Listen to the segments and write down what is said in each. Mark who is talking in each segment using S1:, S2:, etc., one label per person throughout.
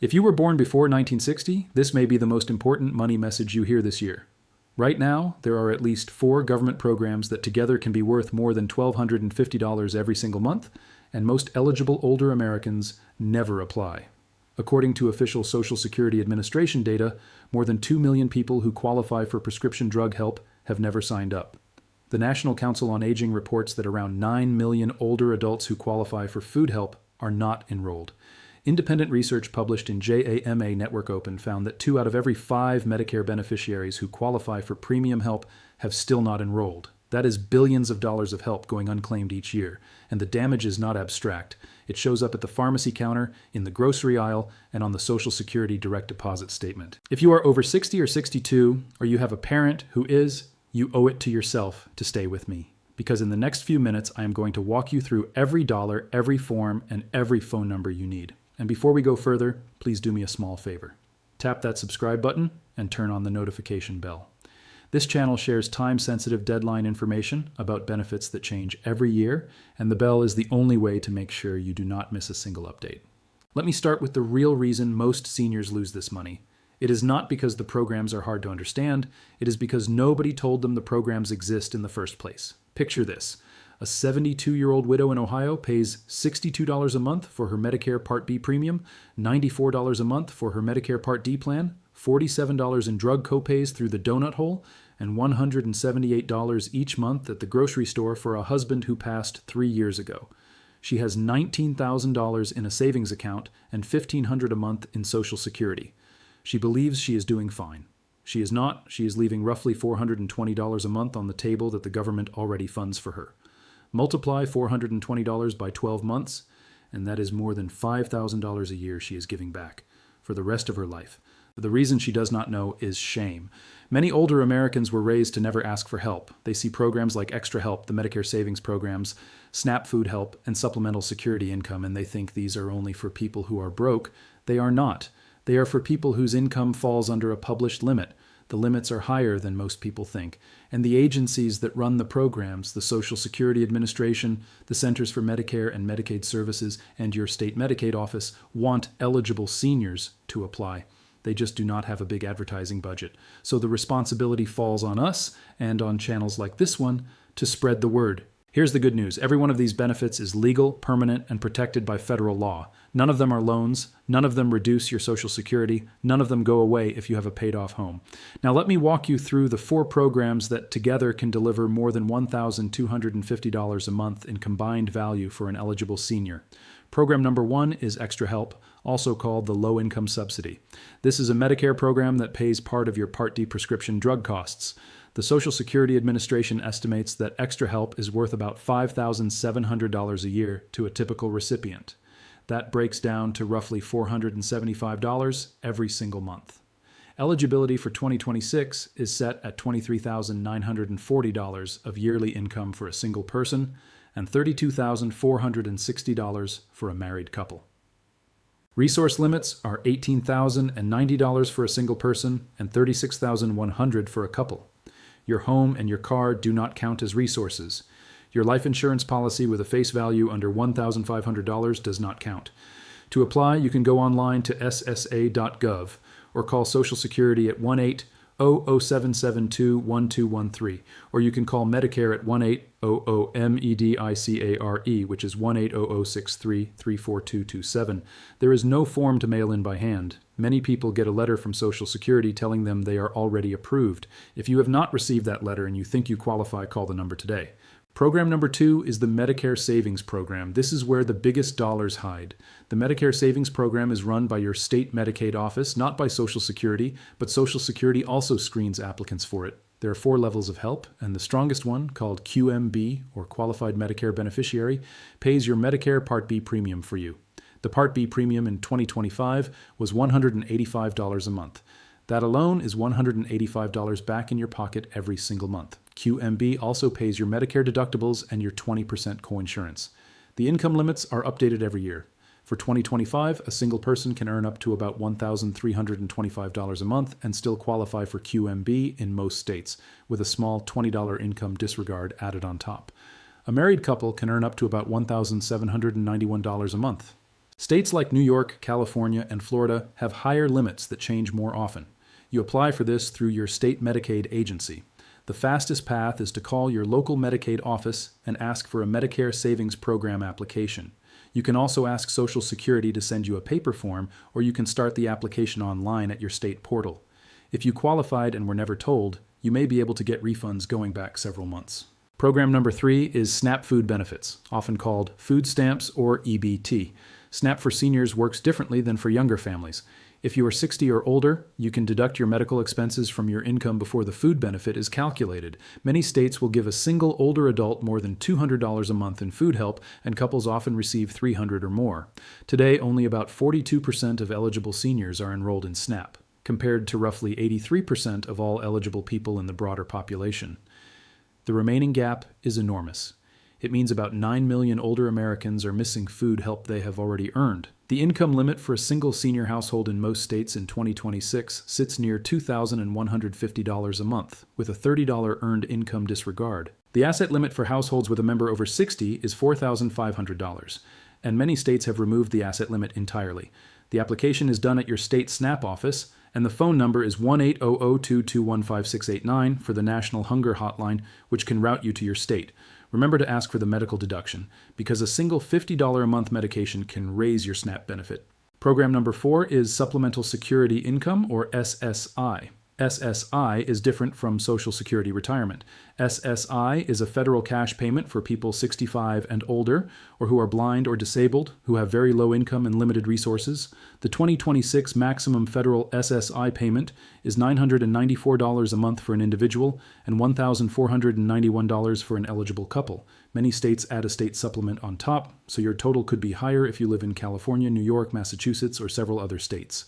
S1: If you were born before 1960, this may be the most important money message you hear this year. Right now, there are at least 4 government programs that together can be worth more than $1,250 every single month, and most eligible older Americans never apply. According to official Social Security Administration data, more than 2 million people who qualify for prescription drug help have never signed up. The National Council on Aging reports that around 9 million older adults who qualify for food help are not enrolled. Independent research published in JAMA Network Open found that 2 out of every 5 Medicare beneficiaries who qualify for premium help have still not enrolled. That is billions of dollars of help going unclaimed each year, and the damage is not abstract. It shows up at the pharmacy counter, in the grocery aisle, and on the Social Security direct deposit statement. If you are over 60 or 62, or you have a parent who is, you owe it to yourself to stay with me. Because in the next few minutes, I am going to walk you through every dollar, every form, and every phone number you need. And before we go further, please do me a small favor. Tap that subscribe button and turn on the notification bell. This channel shares time-sensitive deadline information about benefits that change every year, and the bell is the only way to make sure you do not miss a single update. Let me start with the real reason most seniors lose this money. It is not because the programs are hard to understand, it is because nobody told them the programs exist in the first place. Picture this. A 72-year-old widow in Ohio pays $62 a month for her Medicare Part B premium, $94 a month for her Medicare Part D plan, $47 in drug copays through the donut hole, and $178 each month at the grocery store for a husband who passed 3 years ago. She has $19,000 in a savings account and $1,500 a month in Social Security. She believes she is doing fine. She is not. She is leaving roughly $420 a month on the table that the government already funds for her. Multiply $420 by 12 months, and that is more than $5,000 a year she is giving back for the rest of her life. The reason she does not know is shame. Many older Americans were raised to never ask for help. They see programs like Extra Help, the Medicare savings programs, SNAP food help, and supplemental security income, and they think these are only for people who are broke. They are not. They are for people whose income falls under a published limit. The limits are higher than most people think, and the agencies that run the programs, the Social Security Administration, the Centers for Medicare and Medicaid Services, and your state Medicaid office, want eligible seniors to apply. They just do not have a big advertising budget. So the responsibility falls on us and on channels like this one to spread the word. Here's the good news. Every one of these benefits is legal, permanent, and protected by federal law. None of them are loans. None of them reduce your Social Security. None of them go away if you have a paid-off home. Now let me walk you through the 4 programs that together can deliver more than $1,250 a month in combined value for an eligible senior. Program number 1 is Extra Help, also called the Low Income Subsidy. This is a Medicare program that pays part of your Part D prescription drug costs. The Social Security Administration estimates that Extra Help is worth about $5,700 a year to a typical recipient. That breaks down to roughly $475 every single month. Eligibility for 2026 is set at $23,940 of yearly income for a single person and $32,460 for a married couple. Resource limits are $18,090 for a single person and $36,100 for a couple. Your home and your car do not count as resources. Your life insurance policy with a face value under $1,500 does not count. To apply, you can go online to ssa.gov or call Social Security at 1-800-772-1213, or you can call Medicare at 1-800-MEDICARE, which is 1-800-633-34227. There is no form to mail in by hand. Many people get a letter from Social Security telling them they are already approved. If you have not received that letter and you think you qualify, call the number today. Program number 2 is the Medicare Savings Program. This is where the biggest dollars hide. The Medicare Savings Program is run by your state Medicaid office, not by Social Security, but Social Security also screens applicants for it. There are 4 levels of help, and the strongest one, called QMB, or Qualified Medicare Beneficiary, pays your Medicare Part B premium for you. The Part B premium in 2025 was $185 a month. That alone is $185 back in your pocket every single month. QMB also pays your Medicare deductibles and your 20% coinsurance. The income limits are updated every year. For 2025, a single person can earn up to about $1,325 a month and still qualify for QMB in most states, with a small $20 income disregard added on top. A married couple can earn up to about $1,791 a month. States like New York, California, and Florida have higher limits that change more often. You apply for this through your state Medicaid agency. The fastest path is to call your local Medicaid office and ask for a Medicare Savings Program application. You can also ask Social Security to send you a paper form, or you can start the application online at your state portal. If you qualified and were never told, you may be able to get refunds going back several months. Program number 3 is SNAP Food Benefits, often called food stamps or EBT. SNAP for seniors works differently than for younger families. If you are 60 or older, you can deduct your medical expenses from your income before the food benefit is calculated. Many states will give a single older adult more than $200 a month in food help, and couples often receive $300 or more. Today, only about 42% of eligible seniors are enrolled in SNAP, compared to roughly 83% of all eligible people in the broader population. The remaining gap is enormous. It means about 9 million older Americans are missing food help they have already earned. The income limit for a single senior household in most states in 2026 sits near $2,150 a month, with a $30 earned income disregard. The asset limit for households with a member over 60 is $4,500, and many states have removed the asset limit entirely. The application is done at your state SNAP office, and the phone number is 1-800-221-5689 for the National Hunger Hotline, which can route you to your state. Remember to ask for the medical deduction, because a single $50 a month medication can raise your SNAP benefit. Program number 4 is Supplemental Security Income, or SSI. SSI is different from Social Security retirement. SSI is a federal cash payment for people 65 and older, or who are blind or disabled, who have very low income and limited resources. The 2026 maximum federal SSI payment is $994 a month for an individual and $1,491 for an eligible couple. Many states add a state supplement on top, so your total could be higher if you live in California, New York, Massachusetts, or several other states.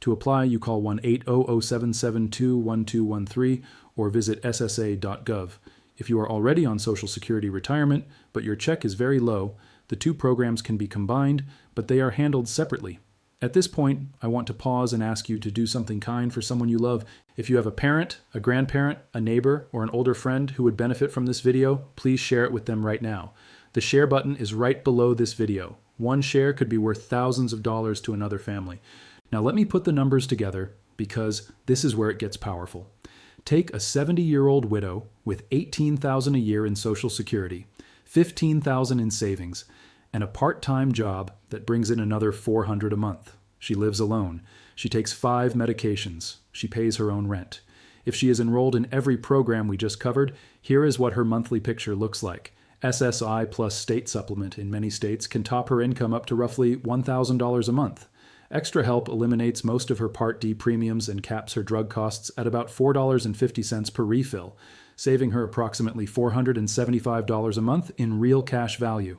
S1: To apply, you call 1-800-772-1213 or visit ssa.gov. If you are already on Social Security retirement, but your check is very low, the two programs can be combined, but they are handled separately. At this point, I want to pause and ask you to do something kind for someone you love. If you have a parent, a grandparent, a neighbor, or an older friend who would benefit from this video, please share it with them right now. The share button is right below this video. One share could be worth thousands of dollars to another family. Now let me put the numbers together, because this is where it gets powerful. Take a 70-year-old widow with $18,000 a year in Social Security, $15,000 in savings, and a part-time job that brings in another $400 a month. She lives alone. She takes 5 medications. She pays her own rent. If she is enrolled in every program we just covered, here is what her monthly picture looks like. SSI plus state supplement in many states can top her income up to roughly $1,000 a month. Extra Help eliminates most of her Part D premiums and caps her drug costs at about $4.50 per refill, saving her approximately $475 a month in real cash value.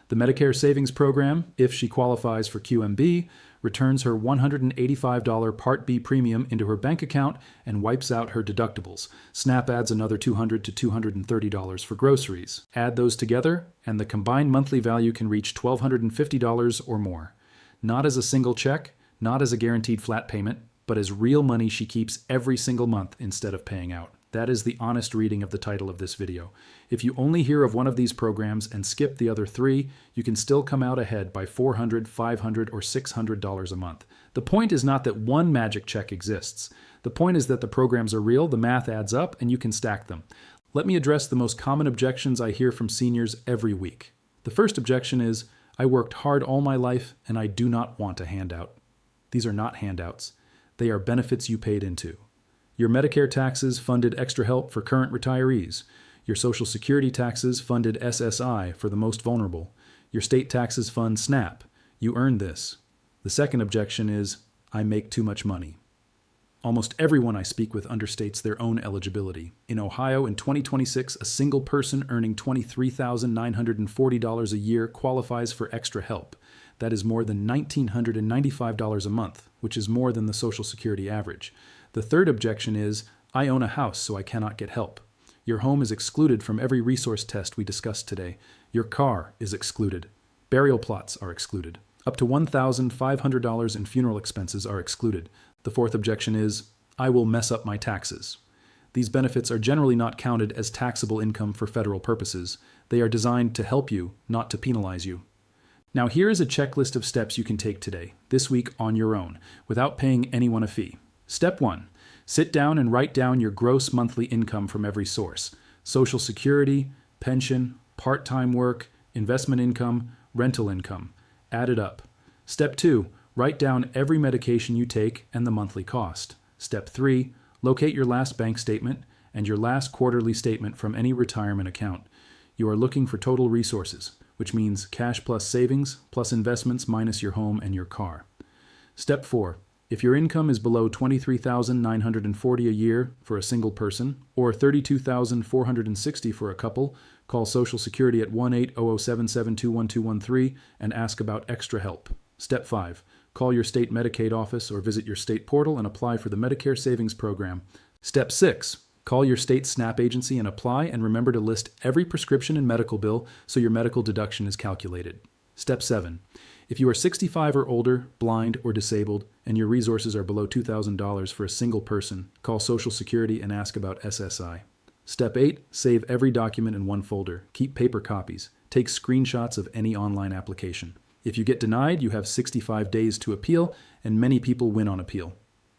S1: The Medicare Savings Program, if she qualifies for QMB, returns her $185 Part B premium into her bank account and wipes out her deductibles. SNAP adds another $200 to $230 for groceries. Add those together, and the combined monthly value can reach $1,250 or more. Not as a single check, not as a guaranteed flat payment, but as real money she keeps every single month instead of paying out. That is the honest reading of the title of this video. If you only hear of one of these programs and skip the other 3, you can still come out ahead by $400, $500, or $600 a month. The point is not that one magic check exists. The point is that the programs are real, the math adds up, and you can stack them. Let me address the most common objections I hear from seniors every week. The first objection is, I worked hard all my life, and I do not want a handout. These are not handouts. They are benefits you paid into. Your Medicare taxes funded Extra Help for current retirees. Your Social Security taxes funded SSI for the most vulnerable. Your state taxes fund SNAP. You earned this. The second objection is, I make too much money. Almost everyone I speak with understates their own eligibility. In Ohio, in 2026, a single person earning $23,940 a year qualifies for Extra Help. That is more than $1,995 a month, which is more than the Social Security average. The third objection is, I own a house, so I cannot get help. Your home is excluded from every resource test we discussed today. Your car is excluded. Burial plots are excluded. Up to $1,500 in funeral expenses are excluded. The fourth objection is, I will mess up my taxes. These benefits are generally not counted as taxable income for federal purposes. They are designed to help you, not to penalize you. Now here is a checklist of steps you can take today, this week on your own, without paying anyone a fee. Step 1. Sit down and write down your gross monthly income from every source: Social Security, pension, part-time work, investment income, rental income. Add it up. Step 2. Write down every medication you take and the monthly cost. Step 3. Locate your last bank statement and your last quarterly statement from any retirement account. You are looking for total resources, which means cash plus savings plus investments minus your home and your car. Step 4. If your income is below $23,940 a year for a single person or $32,460 for a couple, call Social Security at 1-800-772-1213 and ask about extra help. Step 5. Call your state Medicaid office or visit your state portal and apply for the Medicare Savings Program. Step 6. Call your state SNAP agency and apply, and remember to list every prescription and medical bill so your medical deduction is calculated. Step 7. If you are 65 or older, blind, or disabled, and your resources are below $2,000 for a single person, call Social Security and ask about SSI. Step 8. Save every document in one folder. Keep paper copies. Take screenshots of any online application. If you get denied, you have 65 days to appeal, and many people win on appeal.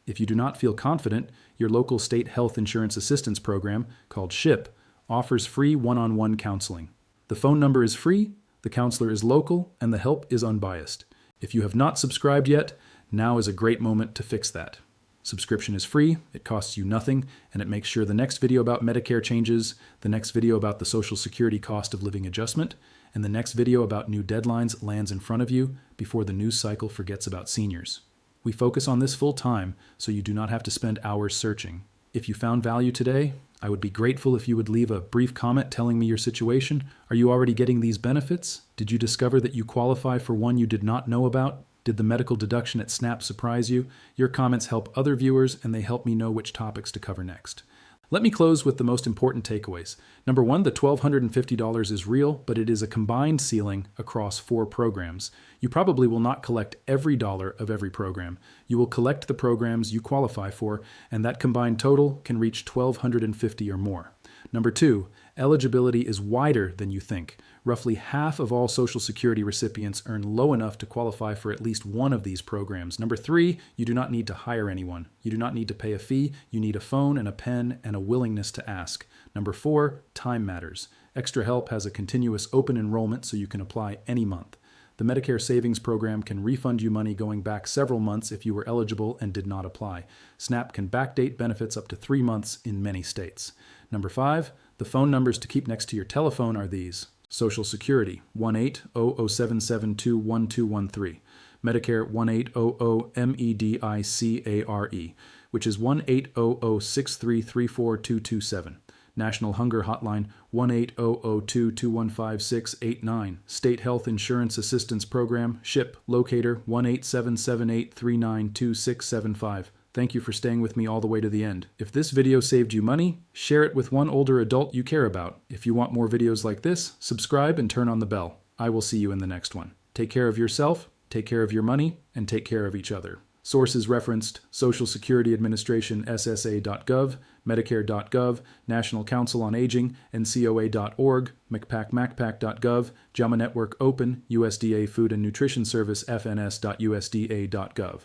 S1: If you do not feel confident, your local state health insurance assistance program, called SHIP, offers free one-on-one counseling. The phone number is free, the counselor is local, and the help is unbiased. If you have not subscribed yet, now is a great moment to fix that. Subscription is free, it costs you nothing, and it makes sure the next video about Medicare changes, the next video about the Social Security cost of living adjustment, and the next video about new deadlines lands in front of you before the news cycle forgets about seniors. We focus on this full time, so you do not have to spend hours searching. If you found value today, I would be grateful if you would leave a brief comment telling me your situation. Are you already getting these benefits? Did you discover that you qualify for one you did not know about? Did the medical deduction at SNAP surprise you? Your comments help other viewers, and they help me know which topics to cover next. Let me close with the most important takeaways. Number 1, the $1,250 is real, but it is a combined ceiling across 4 programs. You probably will not collect every dollar of every program. You will collect the programs you qualify for, and that combined total can reach $1,250 or more. Number 2, eligibility is wider than you think. Roughly half of all Social Security recipients earn low enough to qualify for at least one of these programs. Number 3, you do not need to hire anyone. You do not need to pay a fee. You need a phone and a pen and a willingness to ask. Number 4, time matters. Extra Help has a continuous open enrollment so you can apply any month. The Medicare Savings Program can refund you money going back several months if you were eligible and did not apply. SNAP can backdate benefits up to 3 months in many states. Number 5, the phone numbers to keep next to your telephone are these: Social Security, 1-800-772-1213. Medicare, 1-800-MEDICARE, which is 1-800-633-4227. National Hunger Hotline, 1-800-221-5689. State Health Insurance Assistance Program, SHIP, locator, 1-877-839-2675. Thank you for staying with me all the way to the end. If this video saved you money, share it with one older adult you care about. If you want more videos like this, subscribe and turn on the bell. I will see you in the next one. Take care of yourself, take care of your money, and take care of each other. Sources referenced: Social Security Administration, SSA.gov, Medicare.gov, National Council on Aging, NCOA.org, MacPac.gov, JAMA Network Open, USDA Food and Nutrition Service, FNS.USDA.gov.